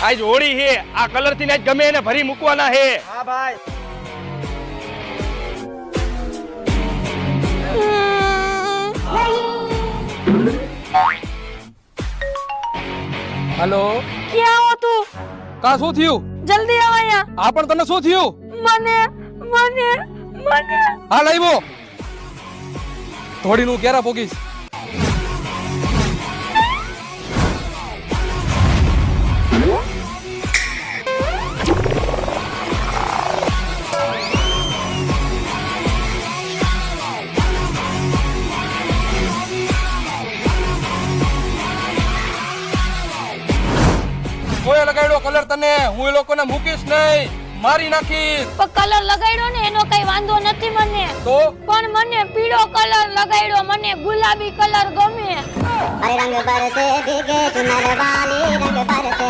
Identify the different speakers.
Speaker 1: આજ હોળી હે, આ કલર થી આજ ગમે એને ભરી મૂકવાના હે.
Speaker 2: હા ભાઈ.
Speaker 1: હેલો,
Speaker 3: ક્યાં હો તું?
Speaker 1: કા શું થયું?
Speaker 3: જલ્દી આવ અહીંયા.
Speaker 1: આ પણ તને શું થયું?
Speaker 3: મને મને મને
Speaker 1: હાલ આવ્યો. થોડીનું ક્યારે પોગીશ? કોઈ લગાડ્યો કલર તને? હું એ લોકોને મૂકીશ નહીં, મારી નાખીશ.
Speaker 3: પણ કલર લગાડ્યો ને એનો કઈ વાંધો નથી મને.
Speaker 1: તો
Speaker 3: પણ મને પીળો કલર લગાડ્યો, મને ગુલાબી કલર ગમે.
Speaker 4: रंग बरसे भीगे चुनर वाली रंग बरसे